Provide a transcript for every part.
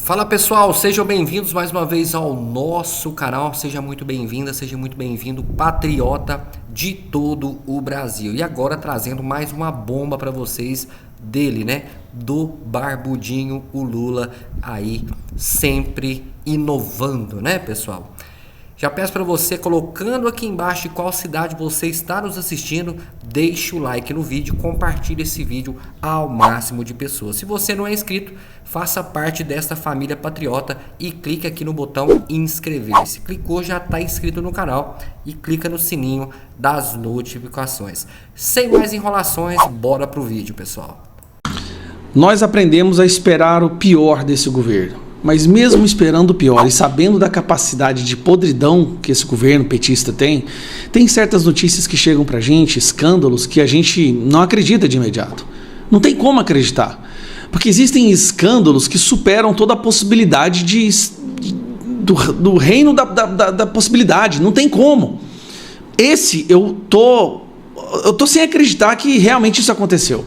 Fala pessoal, sejam bem-vindos mais uma vez ao nosso canal, seja muito bem-vinda, seja muito bem-vindo, patriota de todo o Brasil. E agora trazendo mais uma bomba para vocês dele, né? Do Barbudinho, o Lula, aí sempre inovando, né pessoal? Já peço para você, colocando aqui embaixo de qual cidade você está nos assistindo, deixe o like no vídeo, compartilhe esse vídeo ao máximo de pessoas. Se você não é inscrito, faça parte desta família patriota e clique aqui no botão inscrever-se. Clicou, já está inscrito no canal e clica no sininho das notificações. Sem mais enrolações, bora pro vídeo, pessoal. Nós aprendemos a esperar o pior desse governo. Mas mesmo esperando o pior e sabendo da capacidade de podridão que esse governo petista tem certas notícias que chegam pra gente, escândalos que a gente não acredita de imediato. Não tem como acreditar. Porque existem escândalos que superam toda a possibilidade do reino da possibilidade. Não tem como. Esse eu tô sem acreditar que realmente isso aconteceu.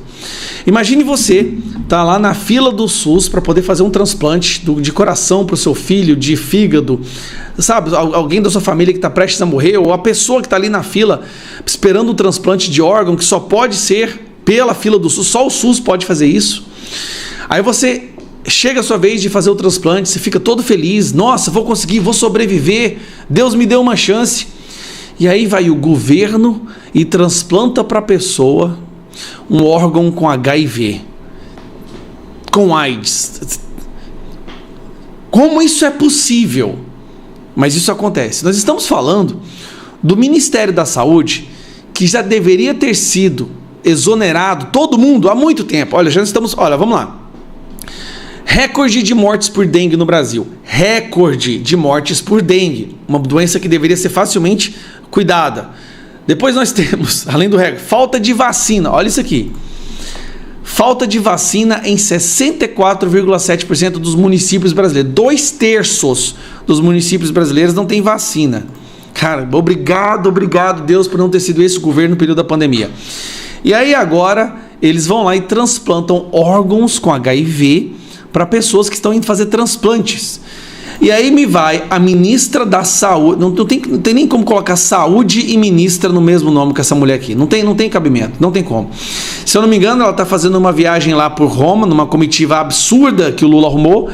Imagine você tá lá na fila do SUS para poder fazer um transplante de coração para o seu filho, de fígado, sabe? Alguém da sua família que está prestes a morrer, ou a pessoa que está ali na fila esperando um transplante de órgão que só pode ser pela fila do SUS, só o SUS pode fazer isso. Aí você chega a sua vez de fazer o transplante, você fica todo feliz, nossa, vou conseguir, vou sobreviver, Deus me deu uma chance. E aí vai o governo e transplanta para a pessoa um órgão com HIV, com AIDS. Como isso é possível? Mas isso acontece. Nós estamos falando do Ministério da Saúde, que já deveria ter sido exonerado, todo mundo, há muito tempo. Olha, vamos lá. Recorde de mortes por dengue no Brasil. Recorde de mortes por dengue. Uma doença que deveria ser facilmente cuidada. Depois nós temos, além do recorde, falta de vacina. Olha isso aqui. Falta de vacina em 64,7% dos municípios brasileiros. 2/3 dos municípios brasileiros não tem vacina. Cara, obrigado Deus por não ter sido esse o governo no período da pandemia. E aí agora eles vão lá e transplantam órgãos com HIV para pessoas que estão indo fazer transplantes. E aí me vai a ministra da Saúde, não tem nem como colocar saúde e ministra no mesmo nome que essa mulher aqui, não tem cabimento, não tem como. Se eu não me engano, ela está fazendo uma viagem lá por Roma, numa comitiva absurda que o Lula arrumou,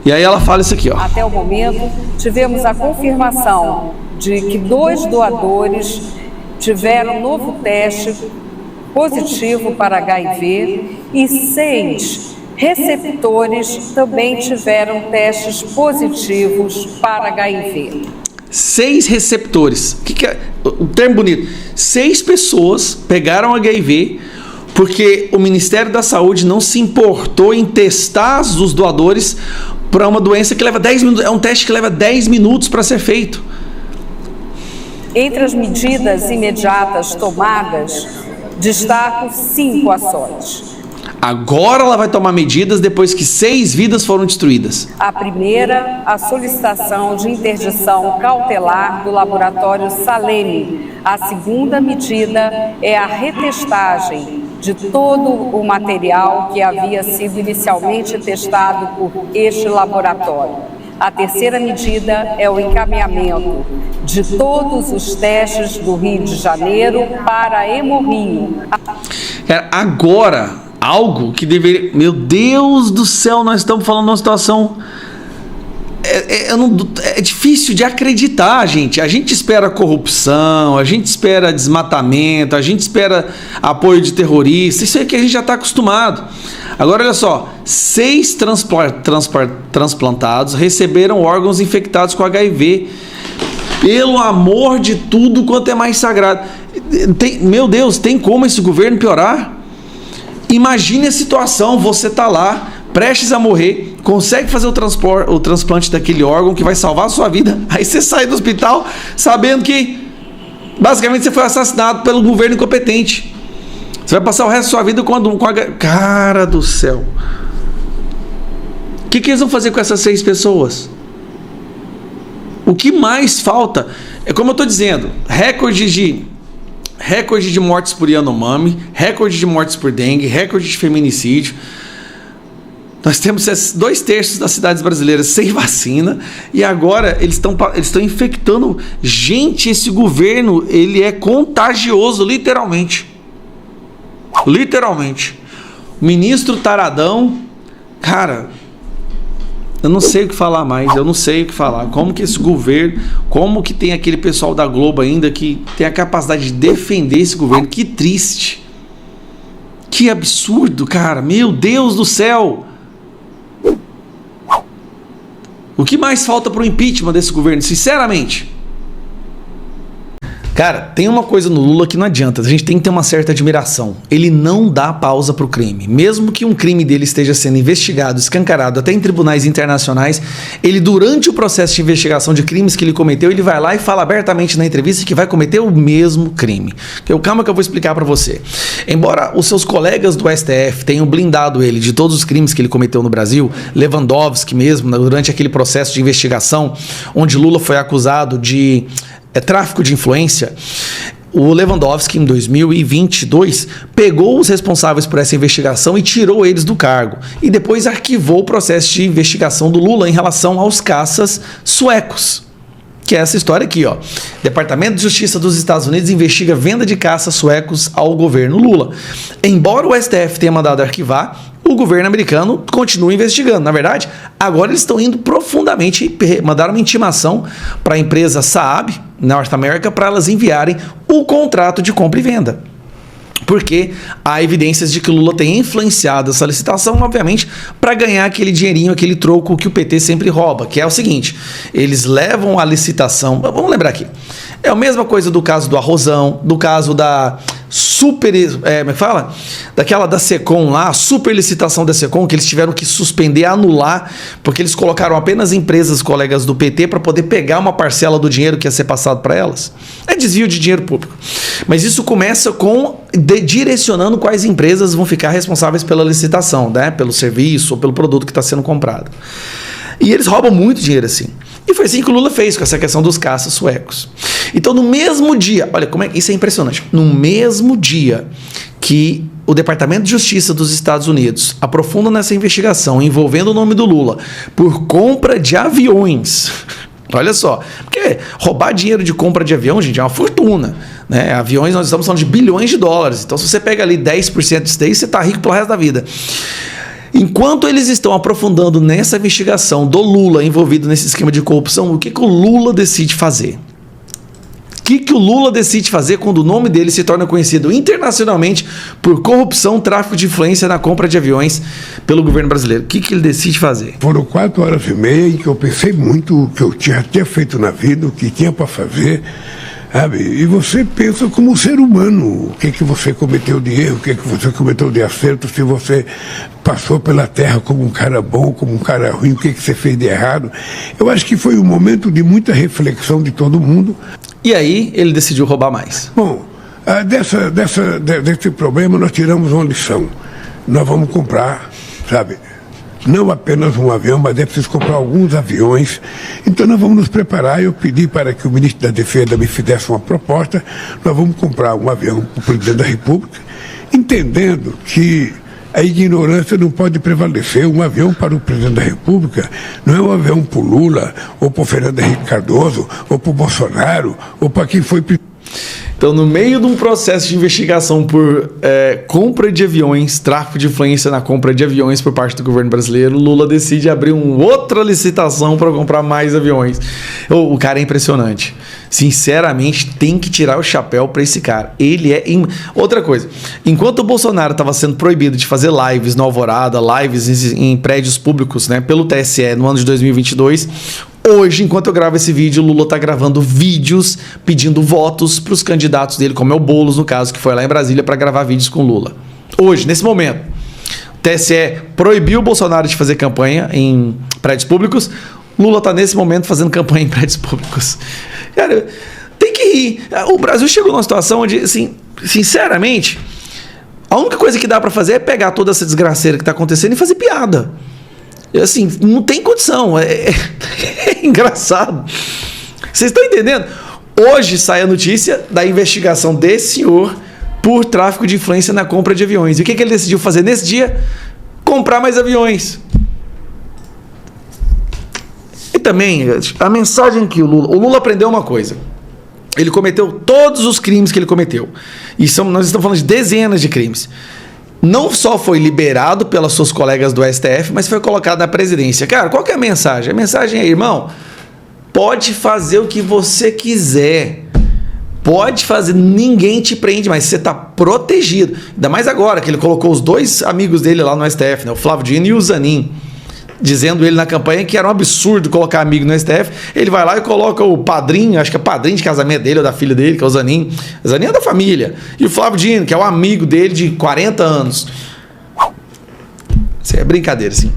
e aí ela fala isso aqui, ó. Até o momento, tivemos a confirmação de que 2 doadores tiveram novo teste positivo para HIV e 6 receptores também tiveram testes positivos para HIV. 6 receptores. O que é? O termo bonito. 6 pessoas pegaram HIV porque o Ministério da Saúde não se importou em testar os doadores para uma doença que leva 10 minutos. É um teste que leva 10 minutos para ser feito. Entre as medidas imediatas tomadas, destaco 5 ações. Agora ela vai tomar medidas depois que 6 vidas foram destruídas. A primeira, a solicitação de interdição cautelar do laboratório Salem. A segunda medida é a retestagem de todo o material que havia sido inicialmente testado por este laboratório. A terceira medida é o encaminhamento de todos os testes do Rio de Janeiro para a Hemorrio. Agora, algo que deveria... Meu Deus do céu, nós estamos falando de uma situação... É difícil de acreditar, gente. A gente espera corrupção, a gente espera desmatamento, a gente espera apoio de terroristas. Isso é que a gente já está acostumado. Agora, olha só. 6 transplantados receberam órgãos infectados com HIV. Pelo amor de tudo quanto é mais sagrado. Meu Deus, tem como esse governo piorar? Imagine a situação, você está lá, prestes a morrer, consegue fazer o transplante daquele órgão que vai salvar a sua vida, aí você sai do hospital sabendo que basicamente você foi assassinado pelo governo incompetente. Você vai passar o resto da sua vida com a... Cara do céu. O que eles vão fazer com essas 6 pessoas? O que mais falta? É como eu estou dizendo, recorde de mortes por Yanomami, recorde de mortes por dengue, recorde de feminicídio. Nós temos 2/3 das cidades brasileiras sem vacina e agora eles estão infectando. Gente, esse governo, ele é contagioso, literalmente. Literalmente. Ministro taradão, cara, eu não sei o que falar mais, eu não sei o que falar. Como que esse governo, como que tem aquele pessoal da Globo ainda que tem a capacidade de defender esse governo? Que triste. Que absurdo, cara. Meu Deus do céu. O que mais falta para o impeachment desse governo, sinceramente? Cara, tem uma coisa no Lula que não adianta, a gente tem que ter uma certa admiração. Ele não dá pausa pro crime. Mesmo que um crime dele esteja sendo investigado, escancarado até em tribunais internacionais, ele, durante o processo de investigação de crimes que ele cometeu, ele vai lá e fala abertamente na entrevista que vai cometer o mesmo crime. Calma que eu vou explicar para você. Embora os seus colegas do STF tenham blindado ele de todos os crimes que ele cometeu no Brasil, Lewandowski mesmo, durante aquele processo de investigação, onde Lula foi acusado de tráfico de influência, o Lewandowski, em 2022, pegou os responsáveis por essa investigação e tirou eles do cargo. E depois arquivou o processo de investigação do Lula em relação aos caças suecos. Que é essa história aqui, ó. Departamento de Justiça dos Estados Unidos investiga venda de caças suecos ao governo Lula. Embora o STF tenha mandado arquivar, o governo americano continua investigando. Na verdade, agora eles estão indo profundamente, mandaram uma intimação para a empresa Saab, North America, para elas enviarem o contrato de compra e venda. Porque há evidências de que o Lula tem influenciado essa licitação, obviamente, para ganhar aquele dinheirinho, aquele troco que o PT sempre rouba, que é o seguinte: eles levam a licitação, vamos lembrar aqui, é a mesma coisa do caso do Arrozão, do caso da da Secom lá, a super licitação da Secom, que eles tiveram que suspender, anular, porque eles colocaram apenas empresas colegas do PT para poder pegar uma parcela do dinheiro que ia ser passado para elas. É desvio de dinheiro público. Mas isso começa com direcionando quais empresas vão ficar responsáveis pela licitação, né? Pelo serviço ou pelo produto que está sendo comprado. E eles roubam muito dinheiro assim. E foi assim que o Lula fez com essa questão dos caças suecos. Então, no mesmo dia, olha como isso é impressionante, no mesmo dia que o Departamento de Justiça dos Estados Unidos aprofunda nessa investigação envolvendo o nome do Lula por compra de aviões. Olha só, porque roubar dinheiro de compra de avião, gente, é uma fortuna, né? Aviões, nós estamos falando de bilhões de dólares. Então, se você pega ali 10% disso daí, você está rico pelo resto da vida. Enquanto eles estão aprofundando nessa investigação do Lula envolvido nesse esquema de corrupção, o que o Lula decide fazer? O que o Lula decide fazer quando o nome dele se torna conhecido internacionalmente por corrupção, tráfico de influência na compra de aviões pelo governo brasileiro? O que ele decide fazer? Foram 4h30 em que eu pensei muito o que eu tinha feito na vida, o que tinha para fazer. Sabe? E você pensa como ser humano, o que você cometeu de erro, o que você cometeu de acerto, se você passou pela terra como um cara bom, como um cara ruim, o que você fez de errado. Eu acho que foi um momento de muita reflexão de todo mundo. E aí ele decidiu roubar mais. Bom, desse problema nós tiramos uma lição. Nós vamos comprar, sabe, não apenas um avião, mas é preciso comprar alguns aviões. Então nós vamos nos preparar. Eu pedi para que o ministro da Defesa me fizesse uma proposta. Nós vamos comprar um avião para o presidente da República, entendendo que a ignorância não pode prevalecer. Um avião para o presidente da República não é um avião para o Lula, ou para o Fernando Henrique Cardoso, ou para o Bolsonaro, ou para quem foi... Então, no meio de um processo de investigação por compra de aviões, tráfico de influência na compra de aviões por parte do governo brasileiro, Lula decide abrir outra licitação para comprar mais aviões. O cara é impressionante. Sinceramente, tem que tirar o chapéu para esse cara. Ele é... Outra coisa, enquanto o Bolsonaro estava sendo proibido de fazer lives no Alvorada, lives em prédios públicos, né, pelo TSE no ano de 2022... Hoje, enquanto eu gravo esse vídeo, o Lula está gravando vídeos pedindo votos para os candidatos dele, como é o Boulos, no caso, que foi lá em Brasília para gravar vídeos com o Lula. Hoje, nesse momento, o TSE proibiu o Bolsonaro de fazer campanha em prédios públicos. Lula está, nesse momento, fazendo campanha em prédios públicos. Cara, tem que rir. O Brasil chegou numa situação onde, assim, sinceramente, a única coisa que dá para fazer é pegar toda essa desgraceira que está acontecendo e fazer piada. Assim, não tem condição, é engraçado. Vocês estão entendendo? Hoje sai a notícia da investigação desse senhor por tráfico de influência na compra de aviões. E o que ele decidiu fazer nesse dia? Comprar mais aviões. também a mensagem que o Lula aprendeu uma coisa. Ele cometeu todos os crimes que ele cometeu. E nós estamos falando de dezenas de crimes. Não só foi liberado pelas suas colegas do STF, mas foi colocado na presidência. Cara, qual que é a mensagem? A mensagem é, irmão, pode fazer o que você quiser. Pode fazer, ninguém te prende, mas você está protegido. Ainda mais agora, que ele colocou os dois amigos dele lá no STF, né? O Flávio Dino e o Zanin. Dizendo ele na campanha que era um absurdo colocar amigo no STF. Ele vai lá e coloca o padrinho, acho que é padrinho de casamento dele ou da filha dele, que é o Zanin. O Zanin é da família. E o Flávio Dino, que é o amigo dele de 40 anos. Isso é brincadeira, sim.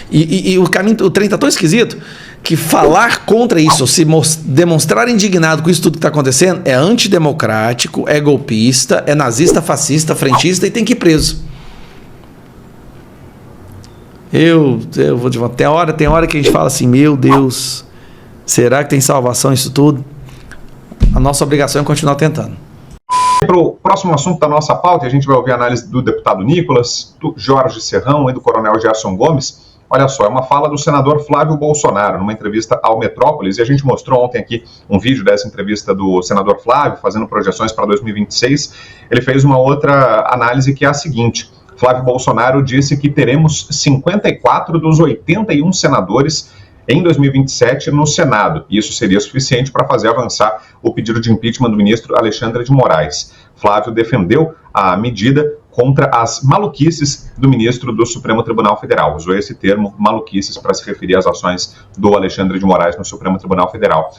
E o trem tá tão esquisito que falar contra isso, se demonstrar indignado com isso tudo que está acontecendo, é antidemocrático, é golpista, é nazista, fascista, frentista e tem que ir preso. Eu vou de volta. Tem hora que a gente fala assim, meu Deus, será que tem salvação isso tudo? A nossa obrigação é continuar tentando. Para o próximo assunto da nossa pauta, a gente vai ouvir a análise do deputado Nicolas, do Jorge Serrão e do coronel Gerson Gomes. Olha só, é uma fala do senador Flávio Bolsonaro, numa entrevista ao Metrópolis, e a gente mostrou ontem aqui um vídeo dessa entrevista do senador Flávio, fazendo projeções para 2026. Ele fez uma outra análise que é a seguinte: Flávio Bolsonaro disse que teremos 54 dos 81 senadores em 2027 no Senado, e isso seria suficiente para fazer avançar o pedido de impeachment do ministro Alexandre de Moraes. Flávio defendeu a medida contra as maluquices do ministro do Supremo Tribunal Federal. Usou esse termo, maluquices, para se referir às ações do Alexandre de Moraes no Supremo Tribunal Federal.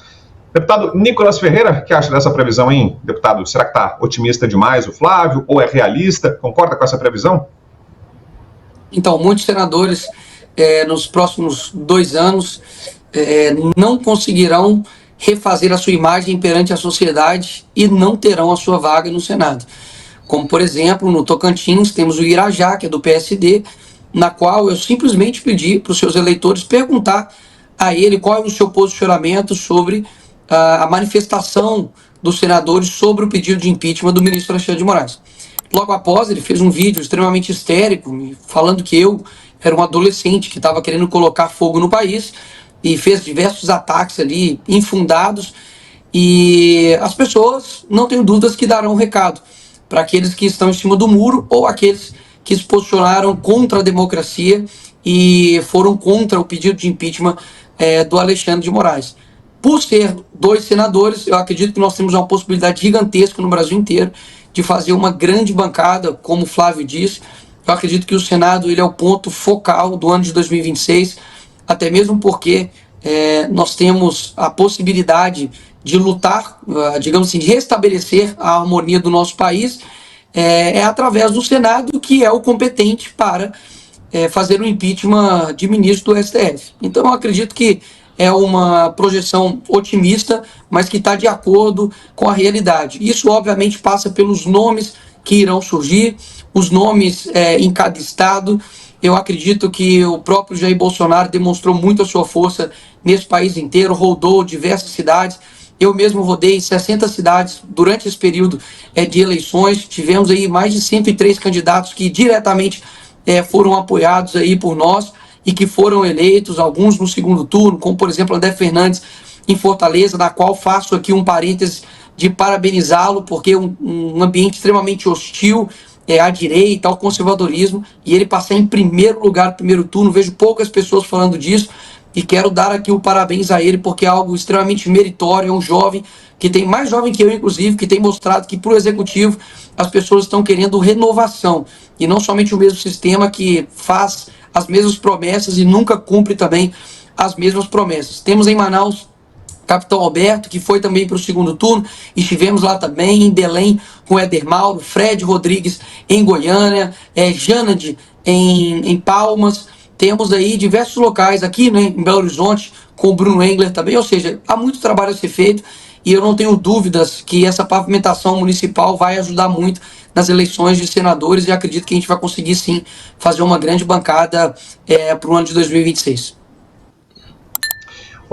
Deputado Nicolas Ferreira, o que acha dessa previsão, hein, deputado? Será que está otimista demais o Flávio, ou é realista? Concorda com essa previsão? Então, muitos senadores, nos próximos 2 anos, não conseguirão refazer a sua imagem perante a sociedade e não terão a sua vaga no Senado. Como, por exemplo, no Tocantins, temos o Irajá, que é do PSD, na qual eu simplesmente pedi para os seus eleitores perguntar a ele qual é o seu posicionamento sobre a manifestação dos senadores sobre o pedido de impeachment do ministro Alexandre de Moraes. Logo após, ele fez um vídeo extremamente histérico, falando que eu era um adolescente que estava querendo colocar fogo no país, e fez diversos ataques ali, infundados, e as pessoas, não tenho dúvidas, que darão um recado para aqueles que estão em cima do muro ou aqueles que se posicionaram contra a democracia e foram contra o pedido de impeachment do Alexandre de Moraes. Por ser 2 senadores, eu acredito que nós temos uma possibilidade gigantesca no Brasil inteiro de fazer uma grande bancada, como o Flávio disse. Eu acredito que o Senado ele é o ponto focal do ano de 2026, até mesmo porque nós temos a possibilidade de lutar, digamos assim, de restabelecer a harmonia do nosso país, através do Senado, que é o competente para fazer o impeachment de ministro do STF. Então eu acredito que é uma projeção otimista, mas que está de acordo com a realidade. Isso obviamente passa pelos nomes que irão surgir, os nomes em cada estado. Eu acredito que o próprio Jair Bolsonaro demonstrou muito a sua força nesse país inteiro, rodou diversas cidades. Eu mesmo rodei 60 cidades durante esse período de eleições. Tivemos aí mais de 103 candidatos que diretamente foram apoiados aí por nós e que foram eleitos, alguns no segundo turno, como por exemplo André Fernandes em Fortaleza, na qual faço aqui um parênteses de parabenizá-lo, porque um ambiente extremamente hostil à direita, ao conservadorismo, e ele passar em primeiro lugar no primeiro turno. Vejo poucas pessoas falando disso, e quero dar aqui o parabéns a ele, porque é algo extremamente meritório. É um jovem, que tem mais jovem que eu, inclusive, que tem mostrado que para o Executivo as pessoas estão querendo renovação, e não somente o mesmo sistema que faz as mesmas promessas e nunca cumpre também as mesmas promessas. Temos em Manaus Capitão Alberto, que foi também para o segundo turno, estivemos lá também, em Belém com Éder Mauro, Fred Rodrigues em Goiânia, Janad em Palmas. Temos aí diversos locais aqui, né, em Belo Horizonte, com o Bruno Engler também. Ou seja, há muito trabalho a ser feito, e eu não tenho dúvidas que essa pavimentação municipal vai ajudar muito nas eleições de senadores, e acredito que a gente vai conseguir sim fazer uma grande bancada para o ano de 2026.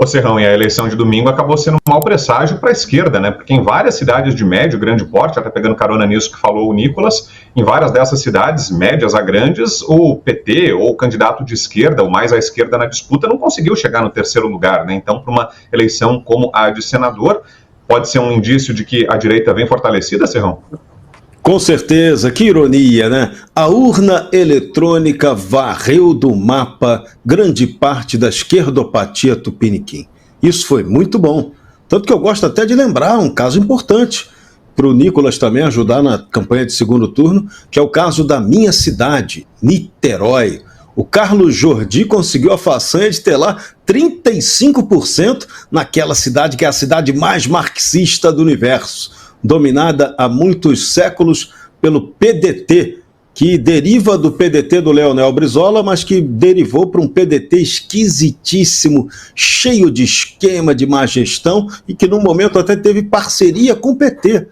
Ô Serrão, e a eleição de domingo acabou sendo um mau presságio para a esquerda, né? Porque em várias cidades de médio, grande porte, até pegando carona nisso que falou o Nicolas, em várias dessas cidades, médias a grandes, o PT ou o candidato de esquerda, ou mais à esquerda na disputa, não conseguiu chegar no terceiro lugar, né? Então, para uma eleição como a de senador, pode ser um indício de que a direita vem fortalecida, Serrão? Com certeza, que ironia, né? A urna eletrônica varreu do mapa grande parte da esquerdopatia tupiniquim. Isso foi muito bom. Tanto que eu gosto até de lembrar um caso importante para o Nicolas também ajudar na campanha de segundo turno, que é o caso da minha cidade, Niterói. O Carlos Jordi conseguiu a façanha de ter lá 35% naquela cidade que é a cidade mais marxista do universo, dominada há muitos séculos pelo PDT, que deriva do PDT do Leonel Brizola, mas que derivou para um PDT esquisitíssimo, cheio de esquema, de má gestão, e que no momento até teve parceria com o PT.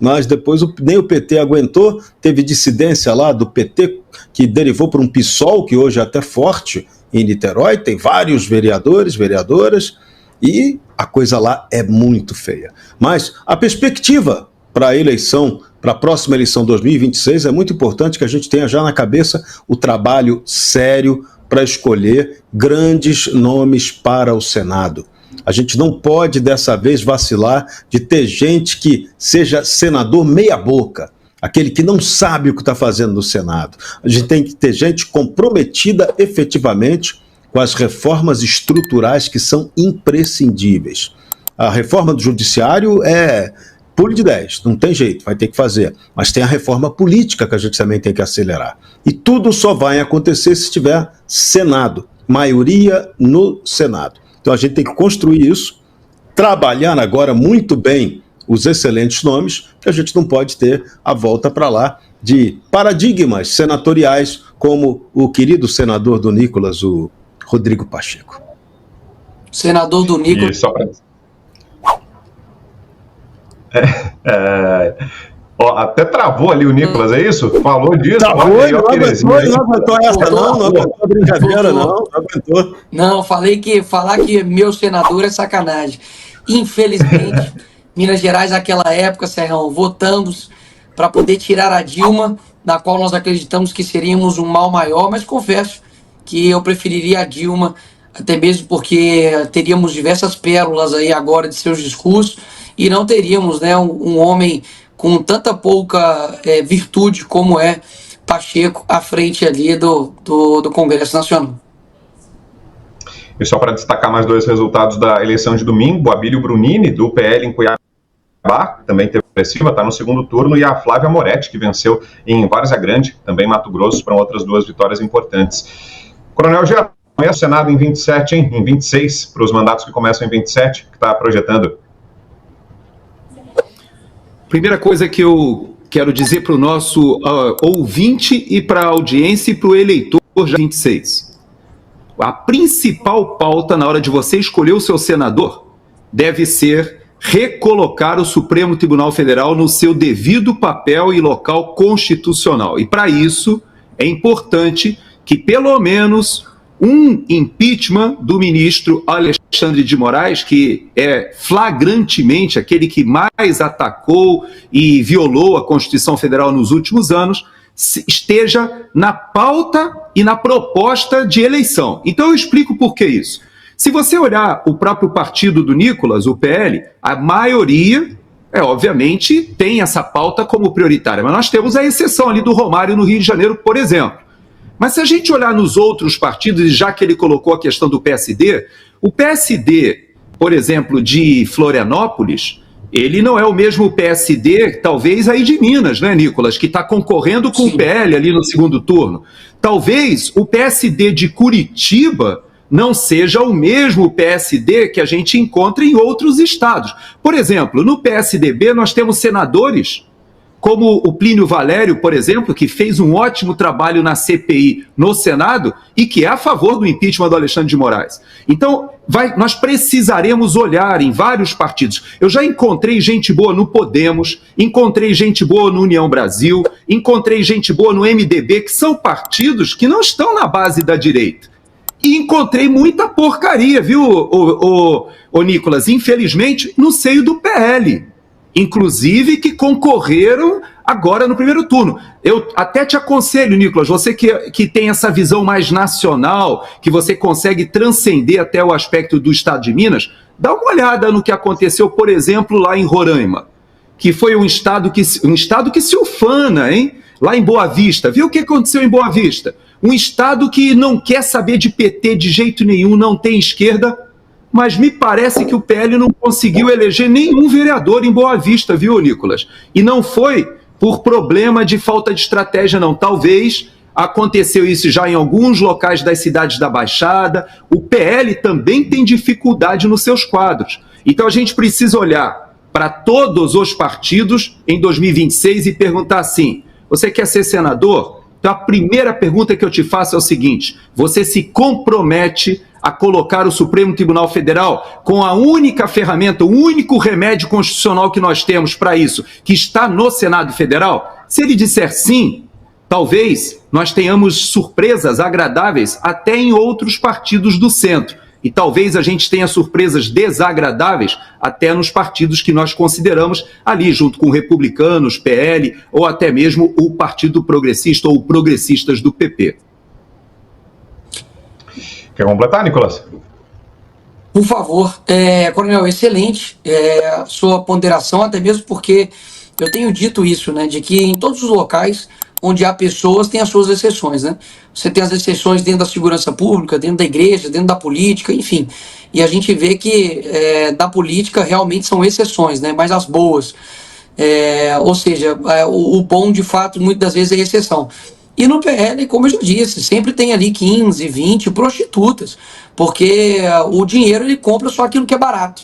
Mas depois nem o PT aguentou, teve dissidência lá do PT, que derivou para um PSOL, que hoje é até forte em Niterói, tem vários vereadores, vereadoras, e a coisa lá é muito feia. Mas a perspectiva para a eleição, para a próxima eleição 2026, é muito importante que a gente tenha já na cabeça o trabalho sério para escolher grandes nomes para o Senado. A gente não pode dessa vez vacilar de ter gente que seja senador meia boca, aquele que não sabe o que está fazendo no Senado. A gente tem que ter gente comprometida efetivamente com as reformas estruturais que são imprescindíveis. A reforma do judiciário é pulo de 10, não tem jeito, vai ter que fazer. Mas tem a reforma política que a gente também tem que acelerar. E tudo só vai acontecer se tiver Senado, maioria no Senado. Então a gente tem que construir isso, trabalhar agora muito bem os excelentes nomes, que a gente não pode ter a volta para lá de paradigmas senatoriais, como o querido senador do Nicolas, o Rodrigo Pacheco. Senador do Nicolas. Só pra... até travou ali o Nicolas, é isso? Falou disso? Travou, não aguentou essa não aguentou brincadeira, não aguentou. Não, falar que meu senador é sacanagem. Infelizmente, Minas Gerais naquela época, Serrão, votamos para poder tirar a Dilma, na qual nós acreditamos que seríamos um mal maior, mas confesso que eu preferiria a Dilma, até mesmo porque teríamos diversas pérolas aí agora de seus discursos e não teríamos, né, um homem com tanta pouca virtude como é Pacheco à frente ali do Congresso Nacional. E só para destacar mais dois resultados da eleição de domingo, o Abílio Brunini, do PL em Cuiabá, também teve expressiva, está no segundo turno, e a Flávia Moretti, que venceu em Várzea Grande, também Mato Grosso, para outras duas vitórias importantes. Coronel Geraldo, começa o Senado em 27, hein? Em 26, para os mandatos que começam em 27, que está projetando. Primeira coisa que eu quero dizer para o nosso ouvinte e para a audiência e para o eleitor já 26. A principal pauta na hora de você escolher o seu senador deve ser recolocar o Supremo Tribunal Federal no seu devido papel e local constitucional. E para isso é importante que pelo menos um impeachment do ministro Alexandre de Moraes, que é flagrantemente aquele que mais atacou e violou a Constituição Federal nos últimos anos, esteja na pauta e na proposta de eleição. Então eu explico por que isso. Se você olhar o próprio partido do Nicolas, o PL, a maioria, obviamente, tem essa pauta como prioritária, mas nós temos a exceção ali do Romário no Rio de Janeiro, por exemplo. Mas se a gente olhar nos outros partidos, e já que ele colocou a questão do PSD, o PSD, por exemplo, de Florianópolis, ele não é o mesmo PSD, talvez, aí de Minas, né, Nicolas, que está concorrendo com o PL ali no segundo turno. Talvez o PSD de Curitiba não seja o mesmo PSD que a gente encontra em outros estados. Por exemplo, no PSDB nós temos senadores como o Plínio Valério, por exemplo, que fez um ótimo trabalho na CPI no Senado e que é a favor do impeachment do Alexandre de Moraes. Então, nós precisaremos olhar em vários partidos. Eu já encontrei gente boa no Podemos, encontrei gente boa no União Brasil, encontrei gente boa no MDB, que são partidos que não estão na base da direita. e encontrei muita porcaria, viu, ô Nicolas? Infelizmente, no seio do PL. Inclusive que concorreram agora no primeiro turno. Eu até te aconselho, Nicolas, você que tem essa visão mais nacional, que você consegue transcender até o aspecto do Estado de Minas, dá uma olhada no que aconteceu, por exemplo, lá em Roraima, que foi um estado que se ufana, hein? Lá em Boa Vista. Viu o que aconteceu em Boa Vista? Um estado que não quer saber de PT de jeito nenhum, não tem esquerda, mas me parece que o PL não conseguiu eleger nenhum vereador em Boa Vista, viu, Nicolas? E não foi por problema de falta de estratégia, não. Talvez aconteceu isso já em alguns locais das cidades da Baixada. O PL também tem dificuldade nos seus quadros. Então a gente precisa olhar para todos os partidos em 2026 e perguntar assim: você quer ser senador? Então a primeira pergunta que eu te faço é o seguinte: você se compromete a colocar o Supremo Tribunal Federal com a única ferramenta, o único remédio constitucional que nós temos para isso, que está no Senado Federal? Se ele disser sim, talvez nós tenhamos surpresas agradáveis até em outros partidos do centro. E talvez a gente tenha surpresas desagradáveis até nos partidos que nós consideramos ali, junto com republicanos, PL, ou até mesmo o Partido Progressista ou progressistas do PP. Quer completar, Nicolas? Por favor. Coronel, excelente sua ponderação, até mesmo porque eu tenho dito isso, né, de que em todos os locais onde há pessoas, tem as suas exceções, né? Você tem as exceções dentro da segurança pública, dentro da igreja, dentro da política, enfim. E a gente vê que da política realmente são exceções, né? Mas as boas. Ou seja, o bom, de fato, muitas das vezes é exceção. E no PL, como eu já disse, sempre tem ali 15, 20 prostitutas, porque o dinheiro ele compra só aquilo que é barato.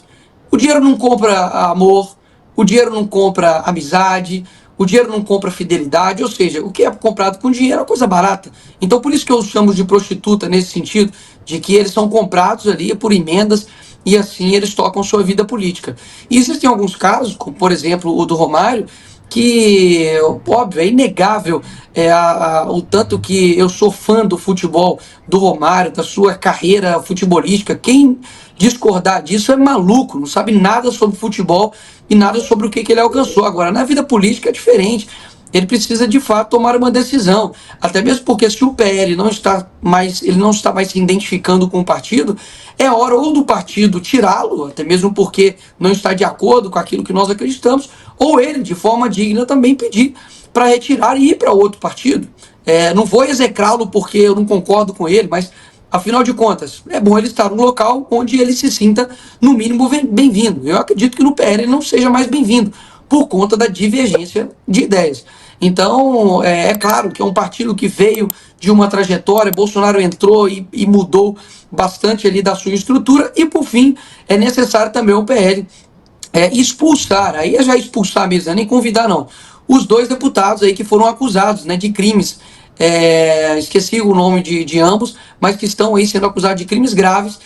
O dinheiro não compra amor, o dinheiro não compra amizade, o dinheiro não compra fidelidade, ou seja, o que é comprado com dinheiro é coisa barata. Então por isso que eu chamo de prostituta nesse sentido, de que eles são comprados ali por emendas e assim eles tocam sua vida política. E existem alguns casos, como por exemplo o do Romário, que, óbvio, é inegável o tanto que eu sou fã do futebol do Romário, da sua carreira futebolística. Quem discordar disso é maluco, não sabe nada sobre futebol e nada sobre o que ele alcançou. Agora, na vida política é diferente. Ele precisa, de fato, tomar uma decisão. Até mesmo porque se o PL não está mais se identificando com o partido, é hora ou do partido tirá-lo, até mesmo porque não está de acordo com aquilo que nós acreditamos, ou ele, de forma digna, também pedir para retirar e ir para outro partido. Não vou execrá-lo porque eu não concordo com ele, mas, afinal de contas, é bom ele estar num local onde ele se sinta, no mínimo, bem-vindo. Eu acredito que no PL ele não seja mais bem-vindo, por conta da divergência de ideias. Então, é claro que é um partido que veio de uma trajetória, Bolsonaro entrou e mudou bastante ali da sua estrutura, e por fim, é necessário também o PL expulsar, aí é já expulsar mesmo, nem convidar não, os 2 deputados aí que foram acusados, né, de crimes, esqueci o nome de ambos, mas que estão aí sendo acusados de crimes graves,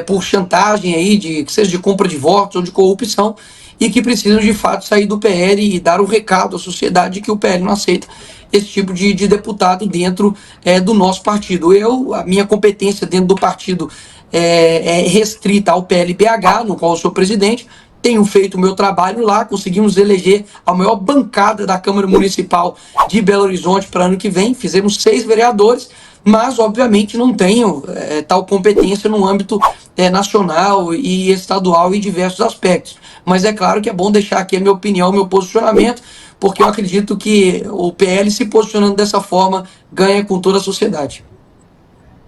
por chantagem aí, seja de compra de votos ou de corrupção, e que precisam de fato sair do PL e dar o recado à sociedade de que o PL não aceita esse tipo de deputado dentro do nosso partido. A minha competência dentro do partido é restrita ao PLBH, no qual eu sou presidente. Tenho feito o meu trabalho lá, conseguimos eleger a maior bancada da Câmara Municipal de Belo Horizonte para ano que vem, fizemos 6 vereadores, mas obviamente não tenho tal competência no âmbito nacional e estadual em diversos aspectos. Mas é claro que é bom deixar aqui a minha opinião, o meu posicionamento, porque eu acredito que o PL se posicionando dessa forma ganha com toda a sociedade.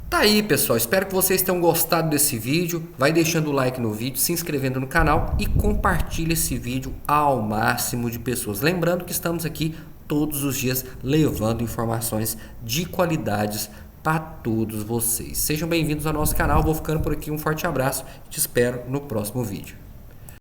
Tá aí, pessoal, espero que vocês tenham gostado desse vídeo. Vai deixando o like no vídeo, se inscrevendo no canal e compartilha esse vídeo ao máximo de pessoas. Lembrando que estamos aqui todos os dias levando informações de qualidades para todos vocês. Sejam bem-vindos ao nosso canal, vou ficando por aqui, um forte abraço e te espero no próximo vídeo.